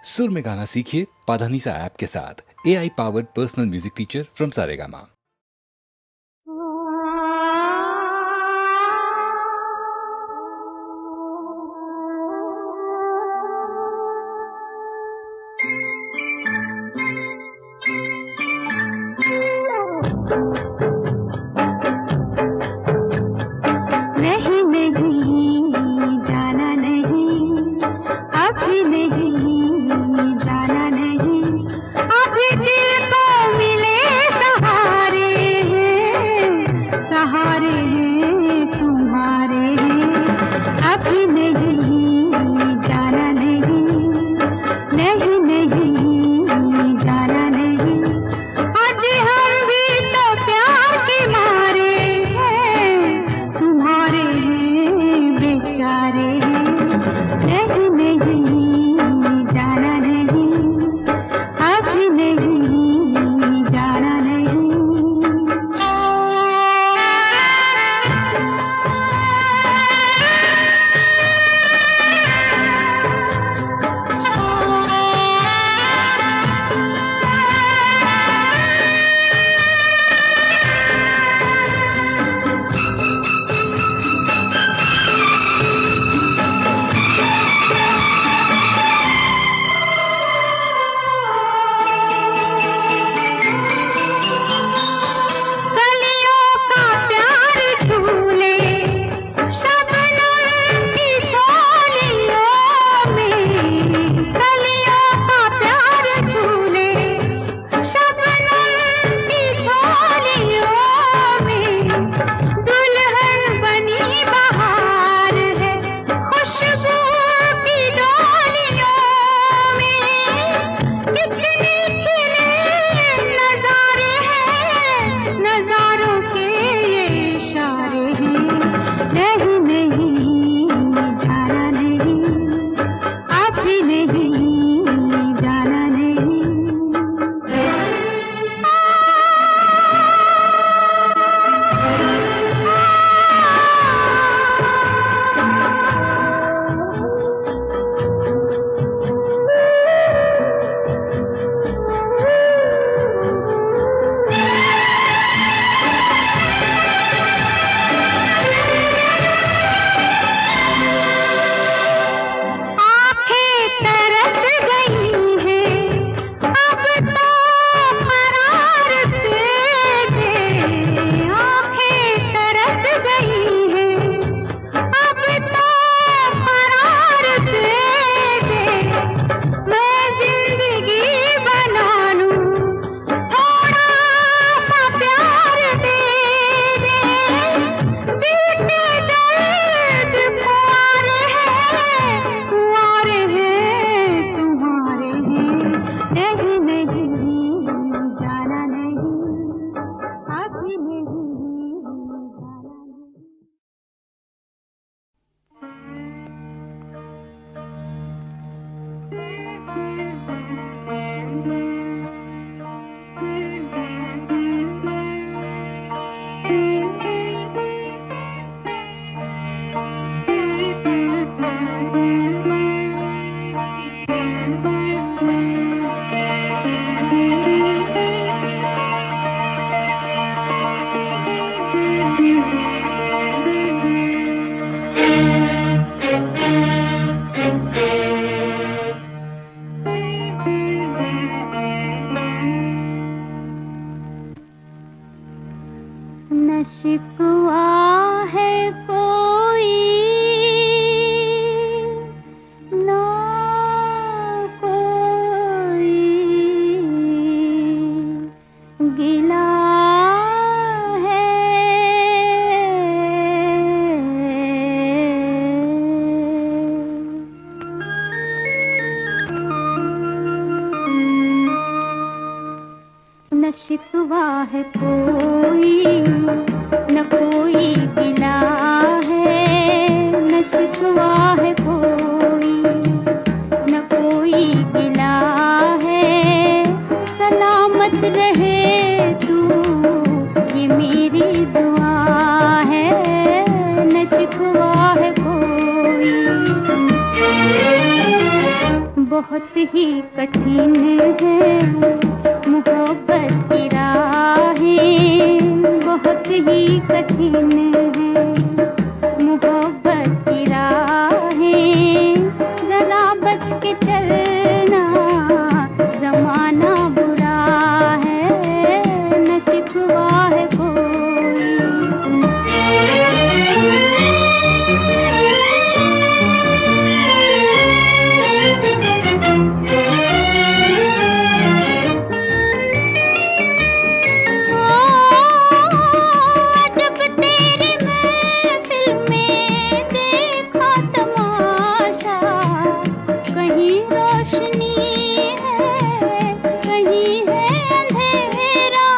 सुर में गाना सीखिए पाधानीसा ऐप के साथ। AI powered personal music teacher from Saregama. शिकवा है कोई न कोई गिला है, न शिकवा है कोई न कोई गिला है। सलामत रहे तू ये मेरी दुआ है, न शिकवा है कोई। बहुत ही कठिन है मोहब्बत की राहें, बहुत ही कठिन है मोहब्बत की राहें। जरा बच के चलना, जमाना बुरा है, न शिकवा है कोई। जब तेरी महफिल में देखा तमाशा, कहीं रोशनी है, कहीं है अंधेरा।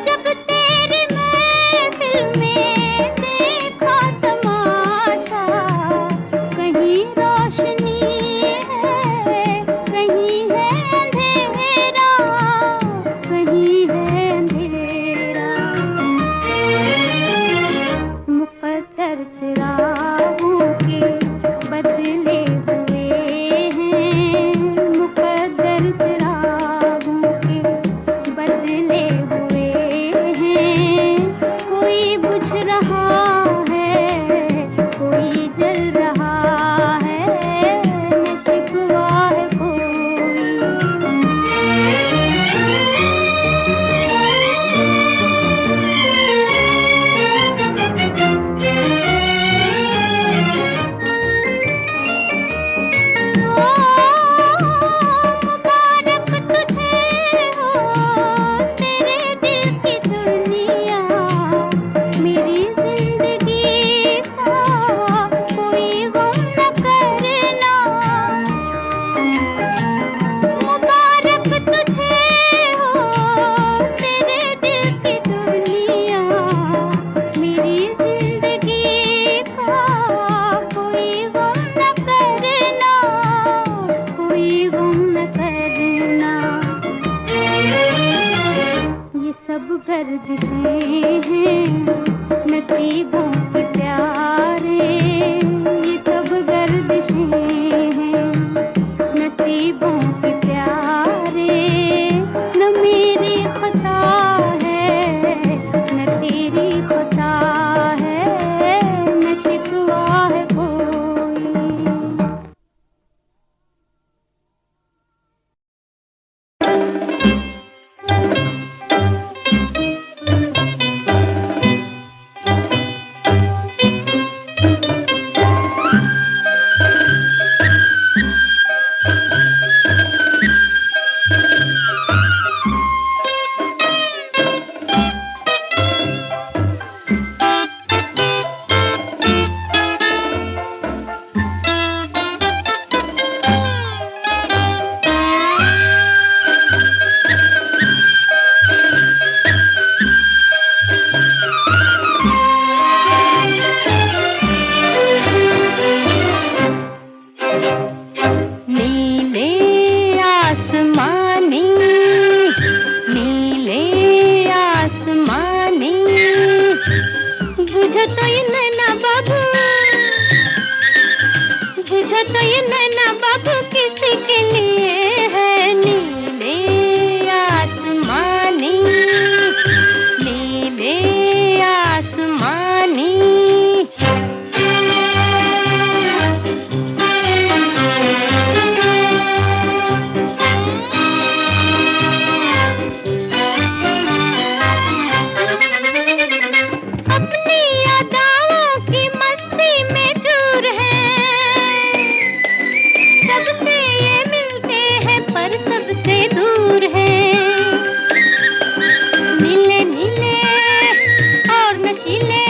जब तेरी महफिल में देखा तमाशा, कहीं रोशनी है, कहीं है अंधेरा, कहीं है अंधेरा। मुक़द्दर चिरागों के बदले हुए हैं, मुक़द्दर चिरागों के बदले हुए हैं। कोई बुझ रहा है, कोई जल रहा है, न शिकवा है कोई। मुबारक तुझे हो तेरे दिल की दुनिया, मेरी जिंदगी का कोई गम न करना। मुबारक तुझे हो तेरे दिल की दुनिया, मेरी जिंदगी का कोई गम न करना, कोई गम न करना। ये सब गर्दिशें हैं नसीबों के प्यारे, ये सब गर्दिशें हैं नसीबों के प्यारे। न मेरी खता है, न तेरी खता है, न शिकवा है कोई। नीले आसमानी, नीले आसमानी, बुझो तो ये नैना बाबू, बुझो तो ये नैना बाबू किसी के लिए है। नीले आसमानी, नीले आसमानी। अपनी अदाओं की मस्ती में चूर है, सबसे ये मिलते हैं पर सबसे दूर है। नीले नीले और नशीले,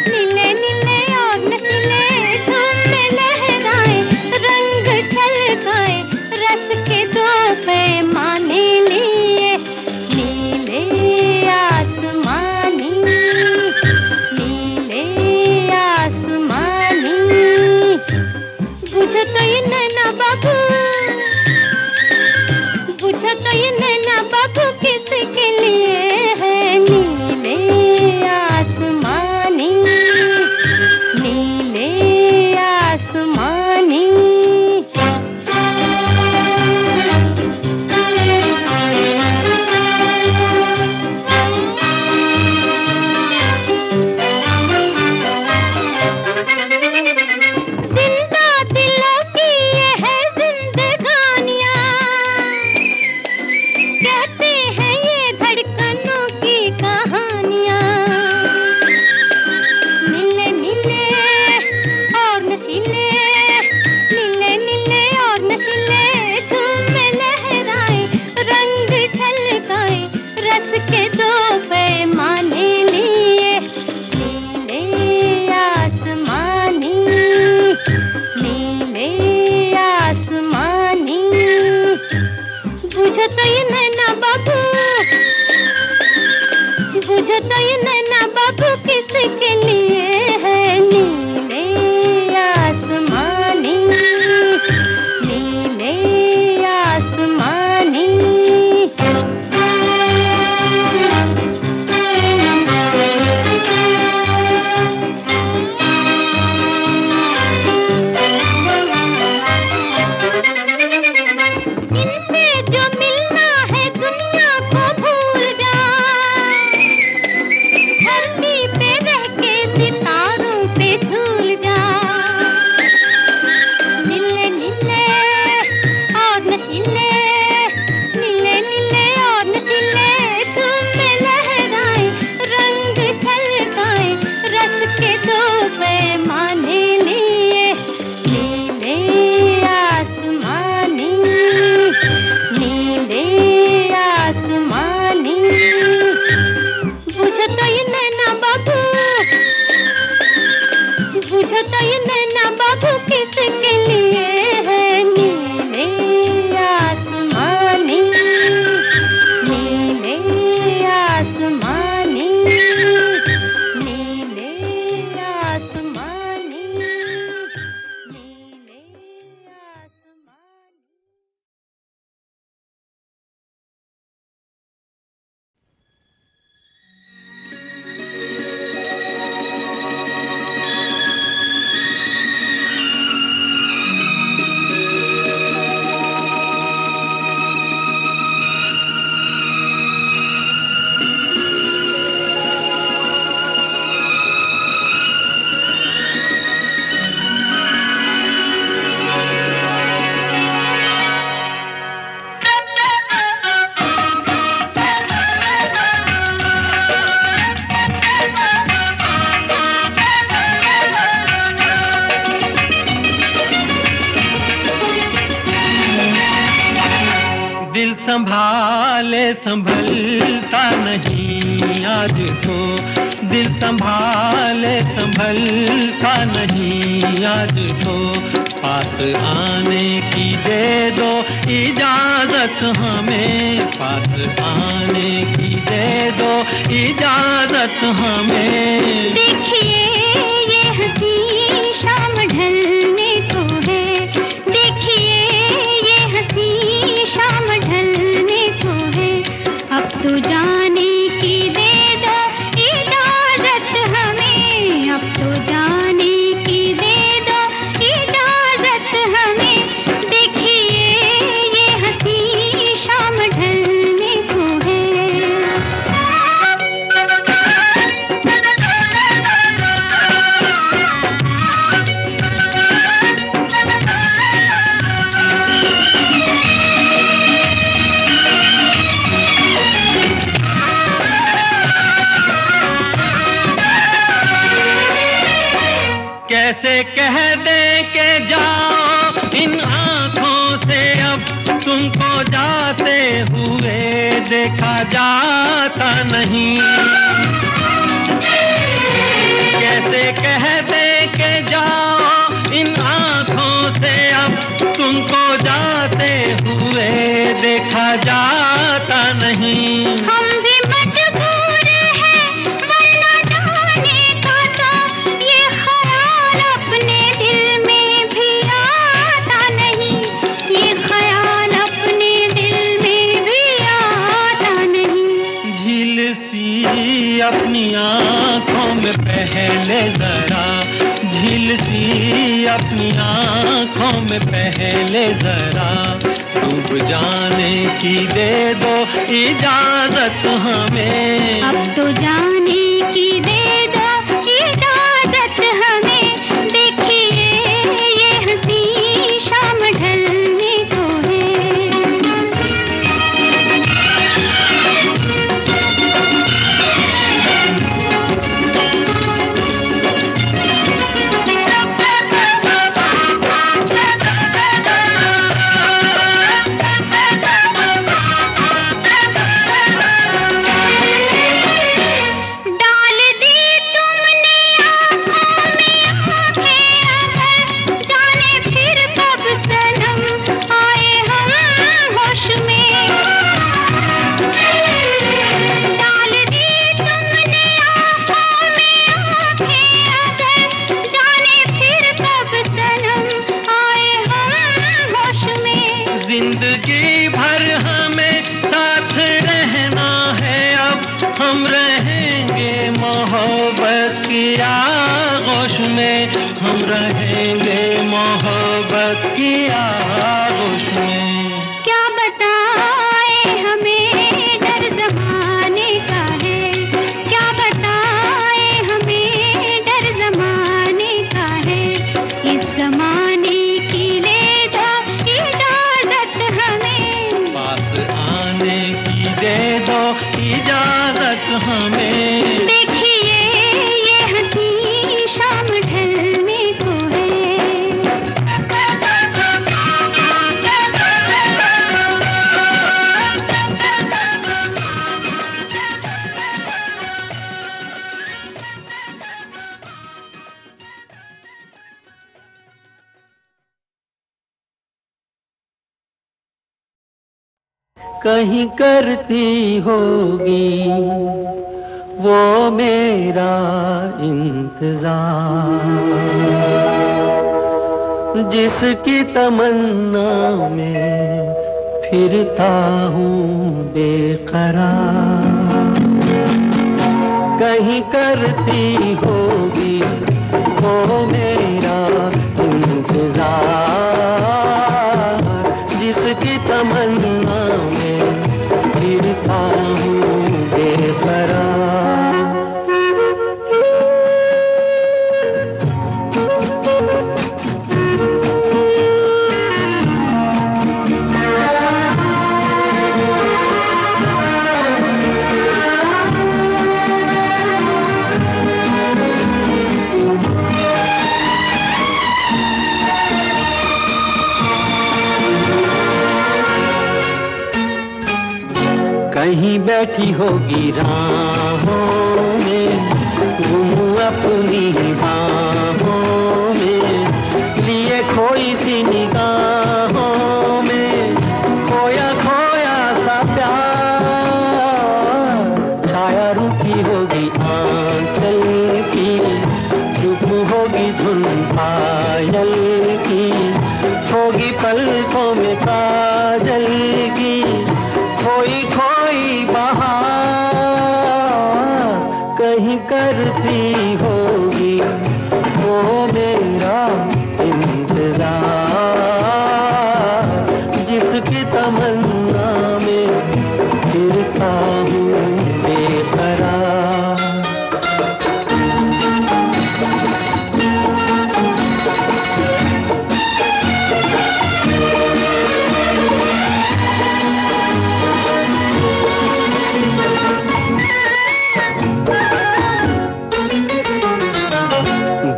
नीले नीले और नशीले, झूम में लहराए, रंग छलकाए, रस के दो पैमाने लिए। नीले आसमानी, नीले आसमानी, बुझो तो ये नैना बाबू, बुझो तो ये नैना बाबू किसी के लिए है। नीले आसमानी, नीले आसमानी। बुझो तो ये नैना बाबू, बुझो तो ये नैना बाबू किसके लिए है। नीले आसमानी, नीले आसमानी। इनसे जो मिलना है दुनिया को भूल जा, धरती पे रह के सितारों पे झूल जा। नीले नीले और नशीले, नीले नीले और नशीले, झूमे लहराए, रंग छलकाए, रस के दो पैमाने लिए। नीले आसमानी, नीले आसमानी। बुझो तो ये नैना बाबू, बुझो तो ये नैना बाबू किसके लिए है। नीले आसमानी, नीले आसमानी, नीले आसमानी, नीले आसमानी। दिल संभाले संभलता नहीं आज तो, दिल संभाले संभलता नहीं आज तो। पास आने की दे दो इजाजत हमें, पास आने की दे दो इजाजत हमें। देखिए ये हंसी शाम ढलने को है, देखिए ये हंसी शाम ढलने को है। अब तो जाने की दे दो इजाजत हमें, अब तो जाने की दे दो इजाजत हमें। देखिए ये हंसी शाम ढलने को है। कैसे कह दे के जाओ इन आँखों से अब तुमको जाते हुए देखा जाता नहीं। कैसे कह दे के जाओ इन आँखों से अब तुमको जाते हुए देखा जाता नहीं। हम भी मजबूर हैं वरना जाने का तो ये ख्याल अपने दिल में भी आता नहीं, ये ख्याल अपने दिल में भी आता नहीं। झील सी अपनी आँखों में पहले जरा, झील सी अपनी आँखों में पहले जरा। डूब जाने की दे दो इजाजत हमें, अब तो जाने की दे दो इजाजत हमें। देखिए ये हंसी शाम ढलने को है। डाल दी जिंदगी भर हमें साथ रहना है, अब हम रहेंगे मोहब्बत की आगोश में, हम रहेंगे मोहब्बत की आगोश में। क्या बताए हमें डर ज़माने का है, क्या बताए हमें डर ज़माने का है, इस ज़माने की ले दो इजाज़त हमें, पास आने की दे दो इजाजत हमें। देखिए ये हंसी शाम ढलने को कहीं करती होगी वो मेरा इंतजार, जिसकी तमन्ना में फिरता हूँ बेकरार। कहीं करती होगी वो मेरा इंतजार, जिसकी तमन्ना में फिरता हूँ बेकरार। कहीं बैठी होगी राहों में, गुम अपनी बाहों में, लिए खोई सी निगाहों में, खोया खोया सा प्यार। छाया रुकी होगी आंचल की, चुप होगी धुन पायल की, होगी पलकों में काजल की, खोई खोई बहार कहीं करती होगी वो मेरा इंतजार, जिसकी तमन्ना में फिरता हूँ बेकरार।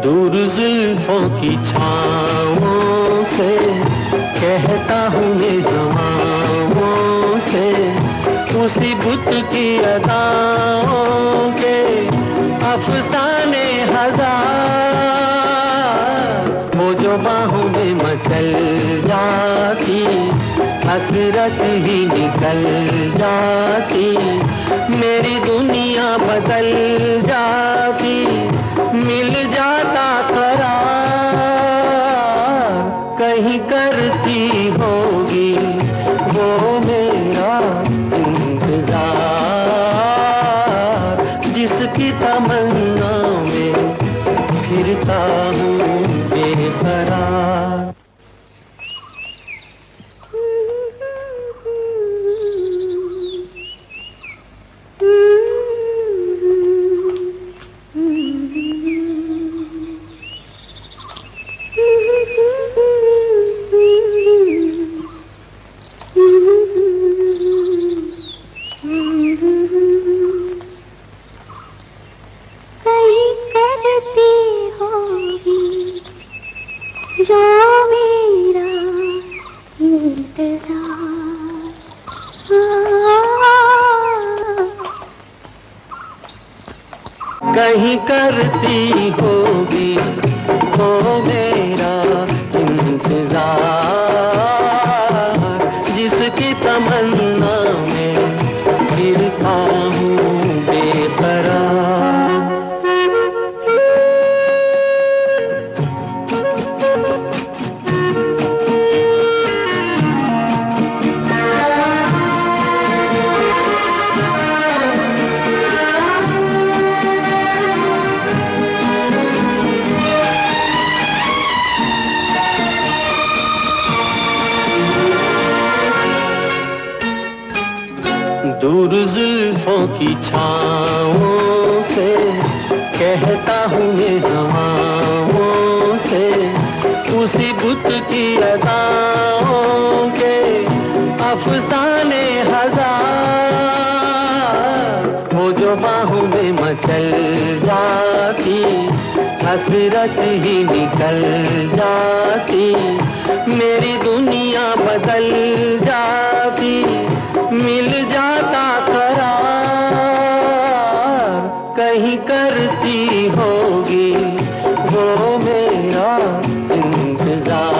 दूर जुल्फों की छाँवों से कहता हूँ मैं हवाओं से, उसी बुत की अदाओं के अफसाने हजार। वो जो बाहों में मचल जाती, हसरत ही निकल जाती, मेरी दुनिया बदल जाती, मिल जाता करार। कहीं करती होगी वो मेरा इंतजार, जिसकी तमन्ना में फिरता हूँ बेकरार। कहीं करती होगी जो मेरा इंतजार। कहीं करती होगी वो मेरा इंतजार, जिसकी तमन्ना में फिरता हूँ बेकरार। जुल्फों की छाँवों से कहता हूँ ये हवाओं से, उसी बुत की अदाओं के अफसाने हजार, वो जो बाहों में मचल जाती हसरत ही निकल जाती, मेरी दुनिया बदल जाती, मिल जाता करार, कहीं करती होगी वो मेरा इंतजार,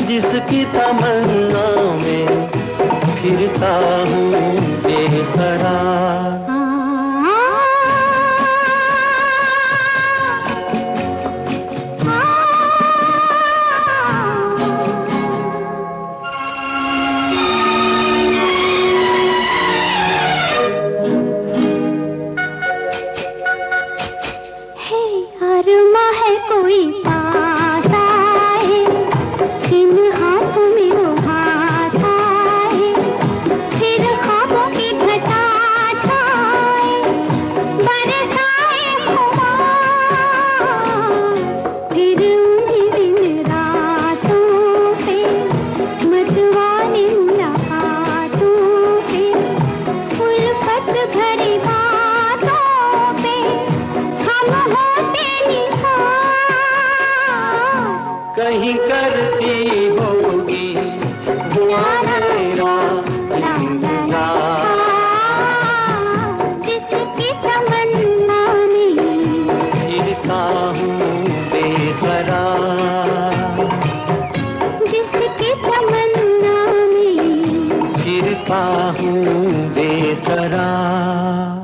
जिसकी तमन्ना में फिरता हूँ बेकरार। कहीं करती होगी वो मेरा इंतजार, जिसकी तमन्ना में फिरता हूँ बेकरार, जिसकी तमन्ना में फिरता हूँ बेकरार।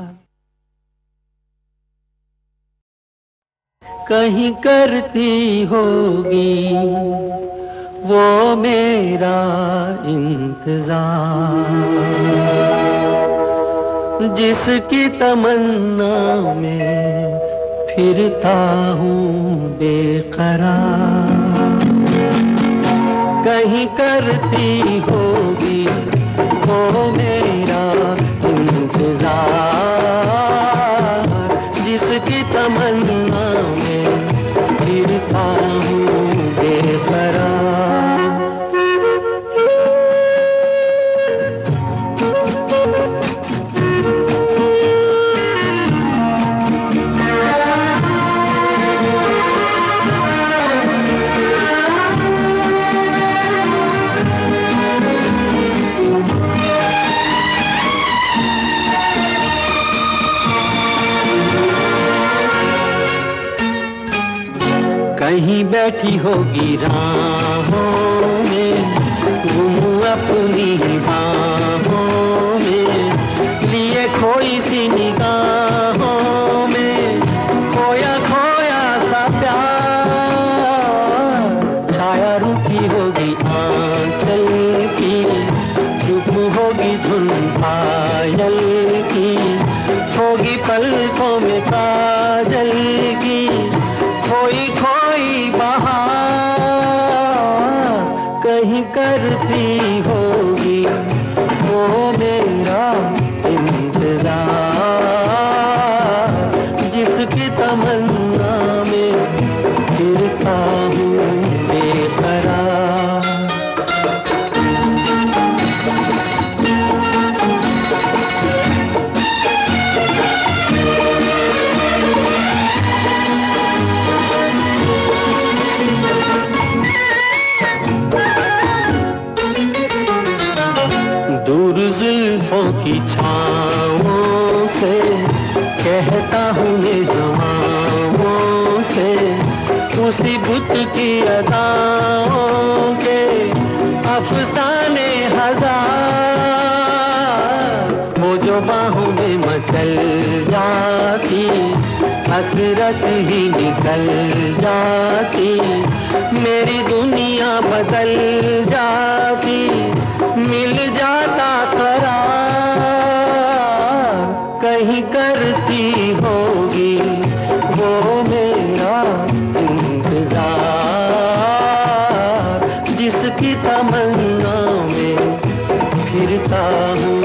कहीं करती होगी वो मेरा इंतजार, जिसकी तमन्ना में फिरता हूँ बेकरार। कहीं करती होगी वो मेरा इंतजार, जिसकी तमन्ना में फिरता हूँ बेकरार। कहीं बैठी होगी राहों में, गुम अपनी बाहों में, लिए खोई सी निगाहों में, खोया खोया सा प्यार, छाया रुकी होगी आंचल की, चुप होगी धुन पायल की, होगी पलकों में काजल की, खोई खोई बहार, कहीं करती होगी वो मेरा इंतजार, जिसकी तमन्ना में फिरता हूँ बेकरार। दूर जुल्फों की छाँवों से कहता हूँ ये हवाओं से, उसी बुत की अदाओं के अफसाने हजार, वो जो बाहों में मचल जाती हसरत ही निकल जाती, मेरी दुनिया बदल जाती, मिल जाता करार, कहीं करती होगी वो मेरा इंतजार, जिसकी तमन्ना में फिरता हूँ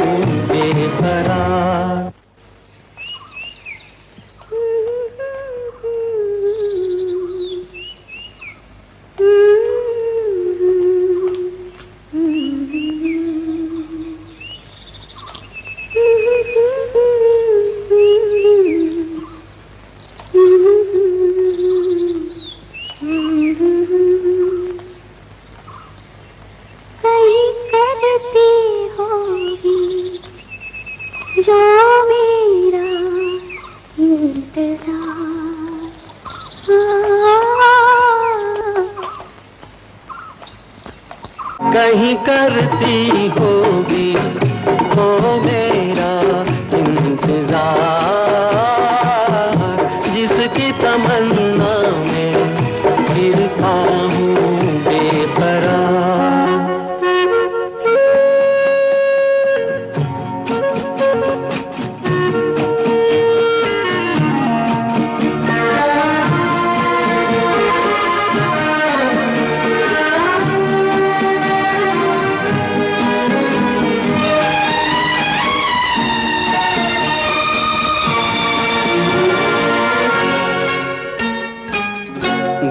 कहीं करती होगी वो मेरा इंतजार, जिसकी तमन्ना में फिरता हूँ बेकरार।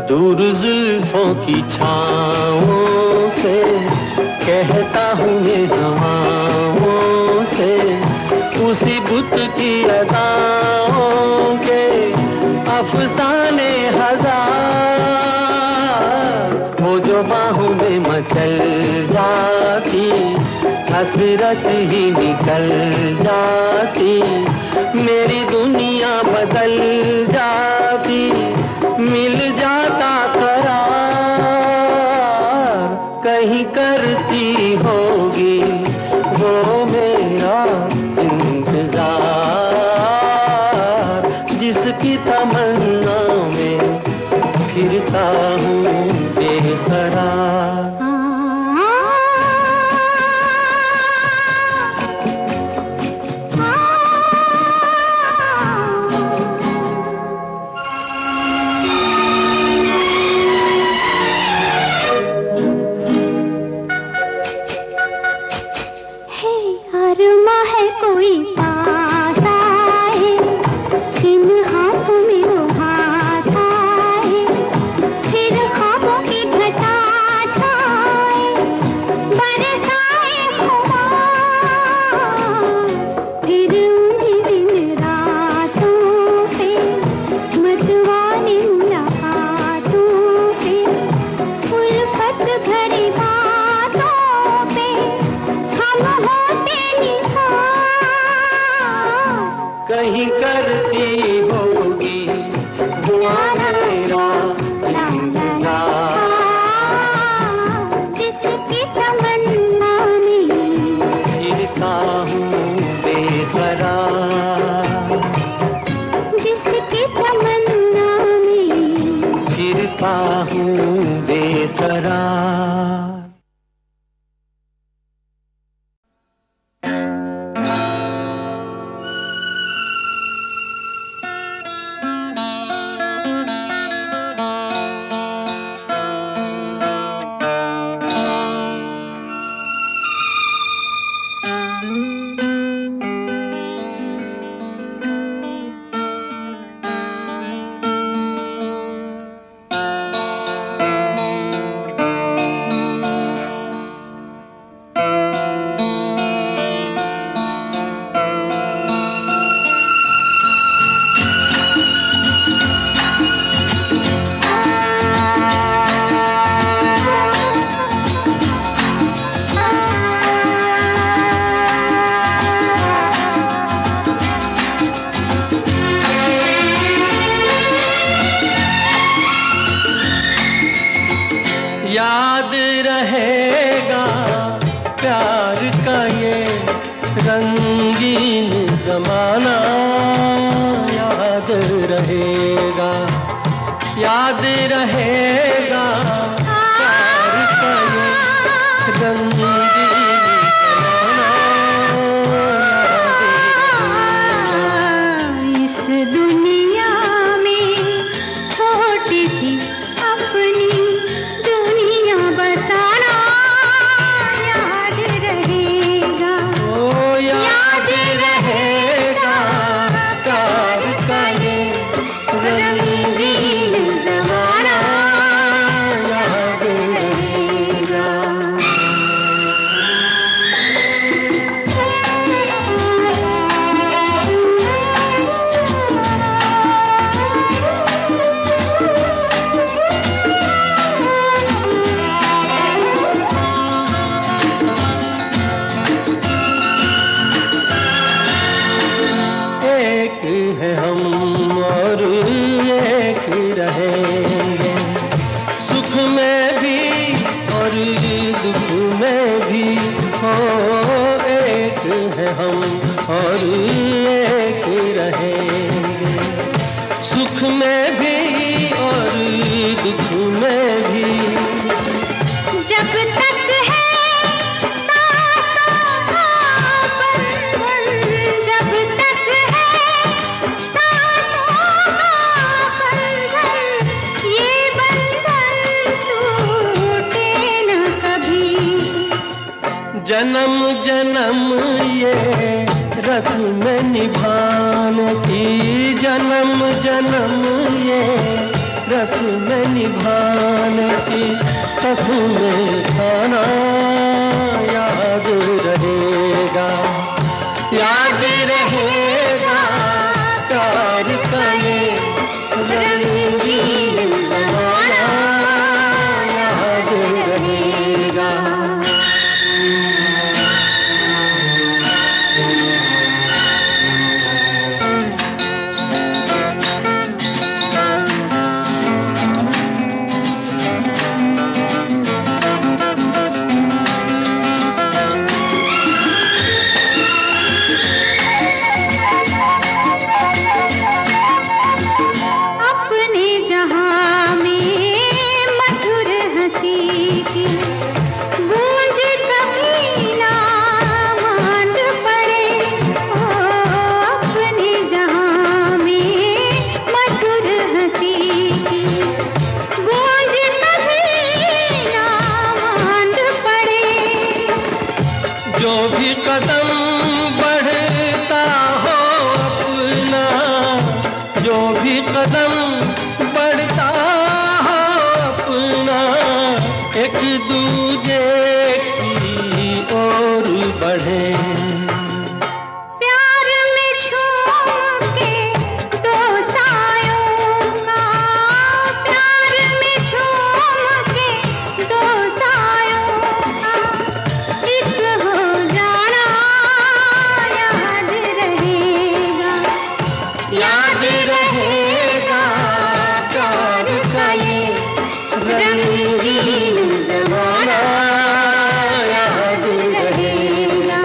दूर जुल्फों की छाँवों से कहता हूँ ये हवाओं से, उसी बुत की अदाओं के अफसाने हजार, वो जो बाहों में मचल जाती हसरत ही निकल जाती, मेरी दुनिया बदल जाती, मिल जाता करार। कहीं करती होगी वो मेरा इंतजार, जिसकी तमन्ना में फिरता हूँ बेकरार। कहीं करती होगी वो मेरा इंतजार, जिसकी तमन्ना में फिरता हूँ बेकरार, जिसकी तमन्ना में फिरता हूँ बेकरार। याद रहेगा प्यार का ये रंगीन जमाना, याद रहेगा, याद रहेगा प्यार का ये रंगीन जमाना, इस दुनिया में छोटी सी अपनी दुनिया बसाना, याद रहेगा, याद रहेगा प्यार का ये रंगीन जमाना, हैं हम और एक रहेंगे, सुख में भी और दुख में भी। जब तक है सांसों का बंधन, जब तक है सांसों का बंधन, ये बंधन टूटे न कभी। जन्म जन्म ये रस्म निभाने की, जन्म जन्म ये रस्म निभाने की, कसम खाना याद रहेगा, याद रहेगा प्यार का ये रंगीन ज़माना, याद रहेगा। जो भी कदम बढ़ता हो अपना, जो भी कदम बढ़ता हो अपना, एक दूजे की ओर बढ़े। प्यार में झूम के दो सायों का, प्यार में झूम के दो सायों का, एक हो जाना याद रहेगा, याद रहेगा प्यार का ये रंगीन ज़माना, याद रहेगा,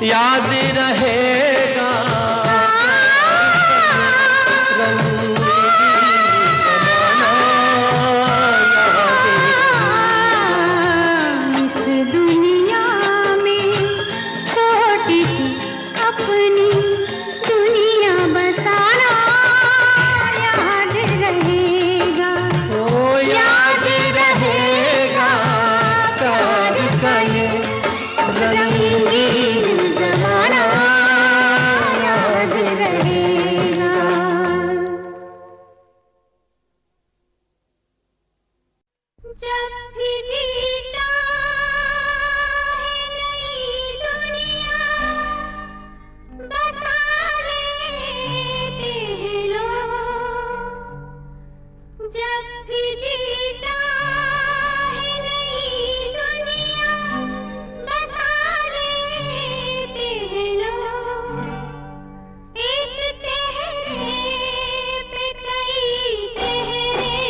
याद रहेगा रंगीन ज़माना, याद रहेगा। इस दुनिया में छोटी सी अपनी दुनिया बसाना याद रहेगा, ओ याद रहेगा प्यार का ये रंगीन ज़माना, याद रहेगा। जब भी जी चाहे नई दुनिया बसा लेते हैं लोग, जब भी जी चाहे नई दुनिया बसा लेते हैं लोग, एक चेहरे पे कई चेहरे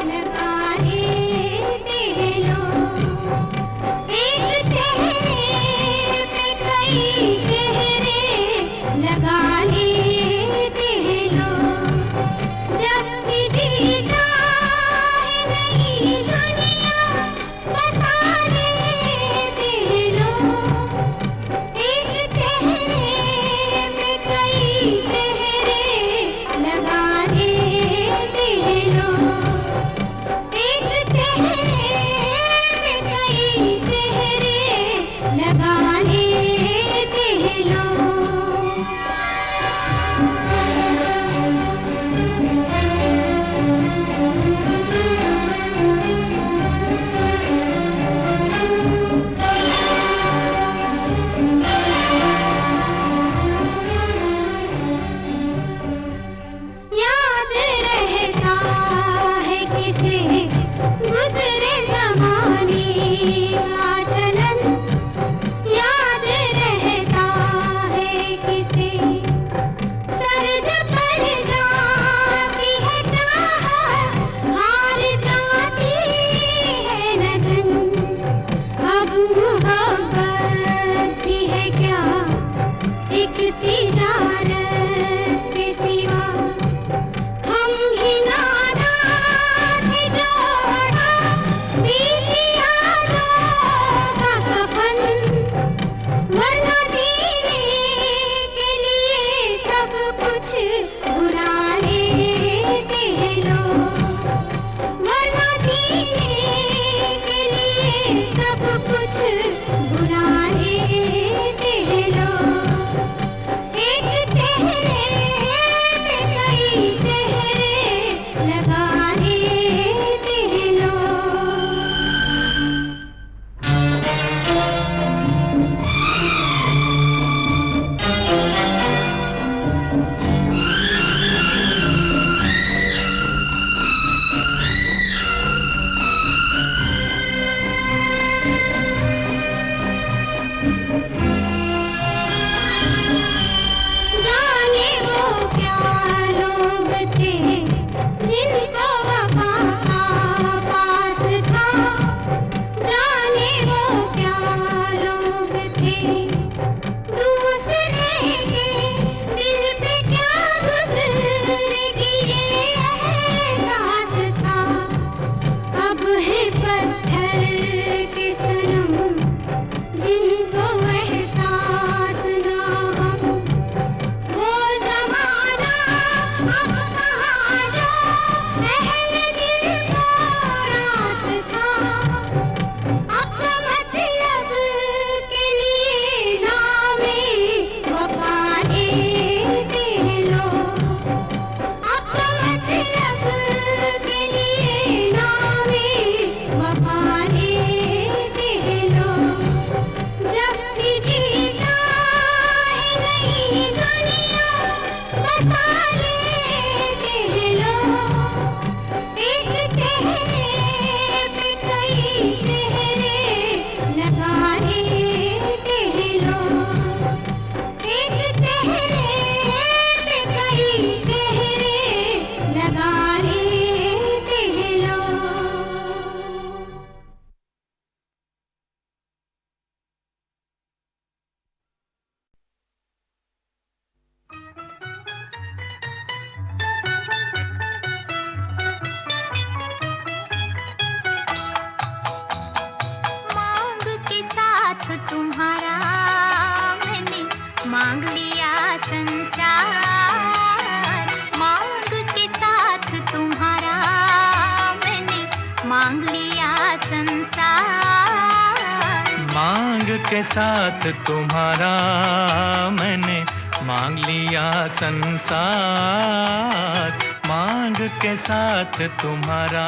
लगा लेते हैं लोग। के साथ तुम्हारा मैंने मांग लिया संसार, मांग के साथ तुम्हारा।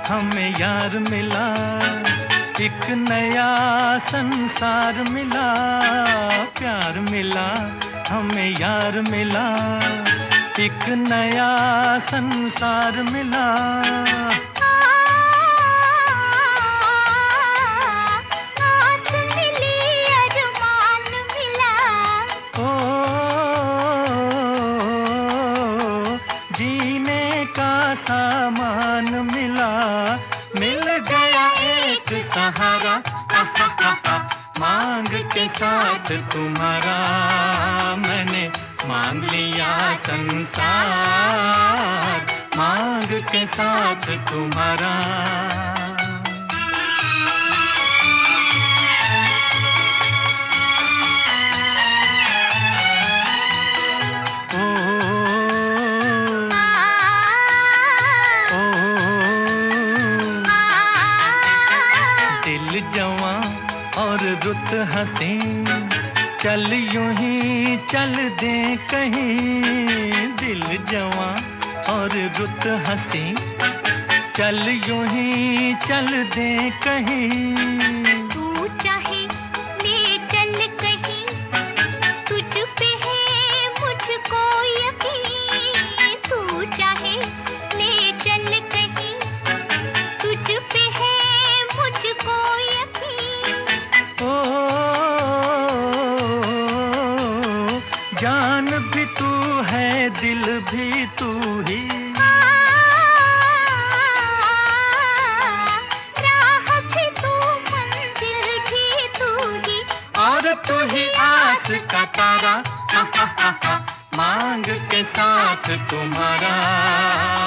हमें यार मिला, एक नया संसार मिला। प्यार मिला, हमें यार मिला, एक नया संसार मिला। आस मिली, अरमान मिला। ओ जीने का सामान मिला, मिल गया एक सहारा। मांग के साथ तुम्हारा मैंने मांग लिया संसार, मांग के साथ तुम्हारा। रुत हंसी चल यूं ही चल दे कहीं, दिल जवां और रुत हंसी चल यूं ही चल दे कहीं। तू चाहे ले चल कहीं, तुझ पे है मुझको यकीन। तू चाहे ले चल कहीं, तुझ पे है मुझको यकीन। ओ जान भी तू है, दिल भी तू ही। राह भी तू, मंजिल भी तू ही, और तू ही आस का तारा। मांग के साथ तुम्हारा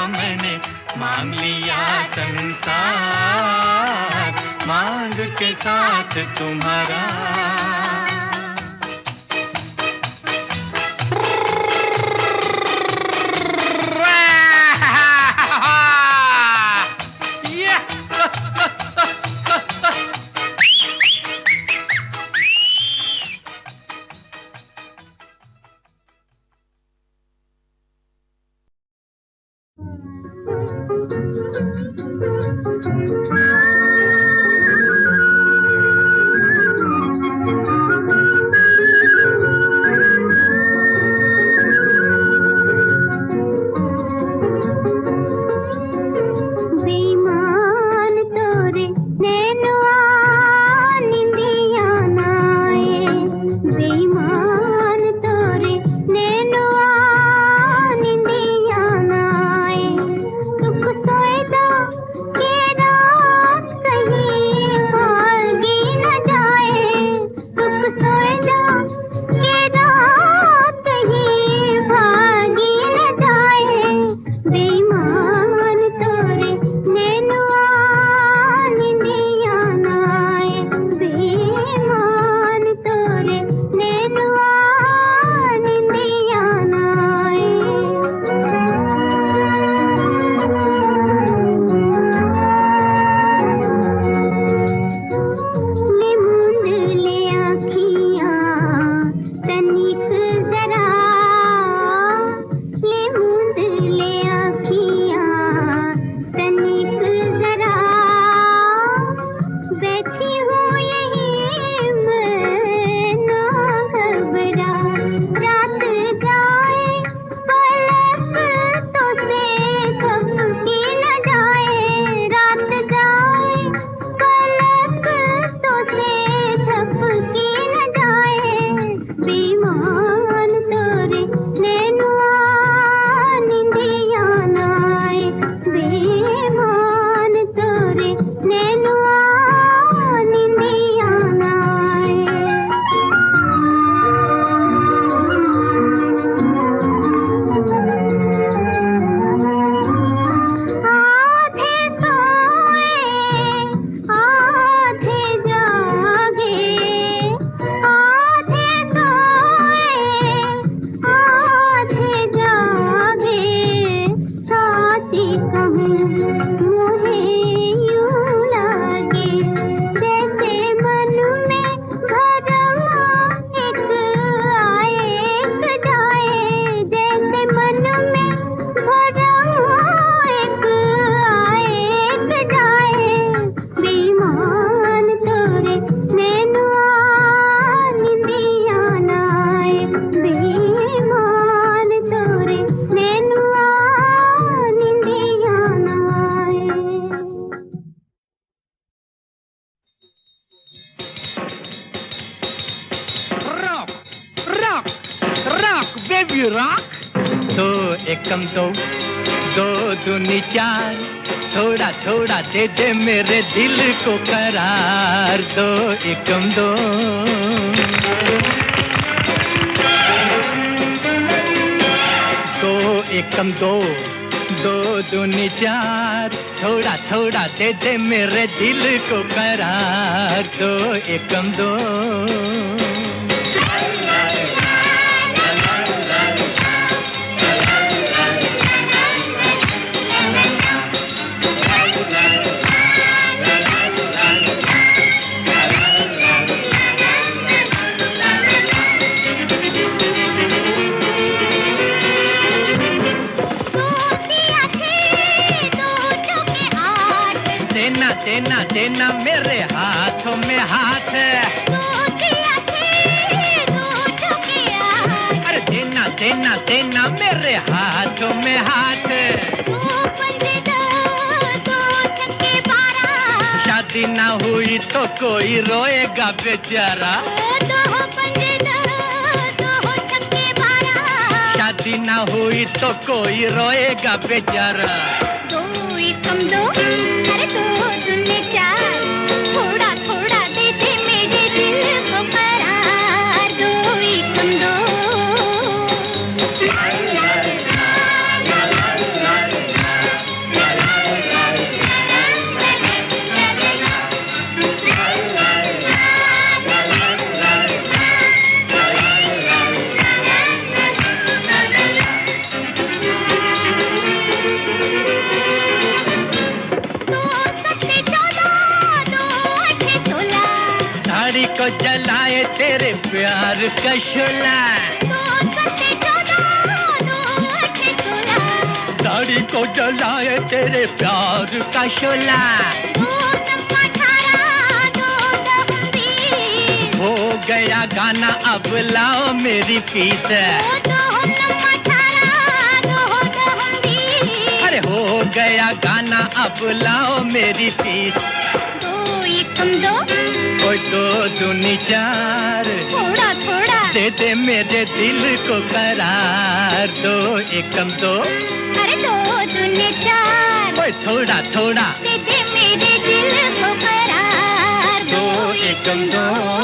मैंने मांग लिया संसार, मांग के साथ तुम्हारा। एकम दो, दो दूनी चार, थोड़ा थोड़ा दे दे मेरे दिल को करार, दो एकम दो। दो एकम दो, दो दूनी चार, थोड़ा थोड़ा दे दे मेरे दिल को करार, दो एकम दो। देना देना मेरे हाथों में हाथ, अरे देना देना देना मेरे हाथों में हाथ। शादी ना हुई तो कोई रोएगा बेचारा, शादी ना हुई तो कोई रोएगा बेचारा। दो एकम दो, अरे दो दूनी चार, थोड़ा थोड़ा दे दे मेरे दिल को करार, दो एकम दो। साड़ी को जलाए तेरे प्यार का शोला, साड़ी को जलाए तेरे प्यार का शोला। हो गया गाना अब लाओ मेरी फीस, अरे हो गया गाना अब लाओ मेरी फीस। दो एकम दो, ओ दो दूनी चार, थोड़ा थोड़ा दे दे मेरे दिल को करार, दो एकम दो, अरे दो दूनी चार, ओ थोड़ा थोड़ा दे दे मेरे दिल को करार, दो एकम दो।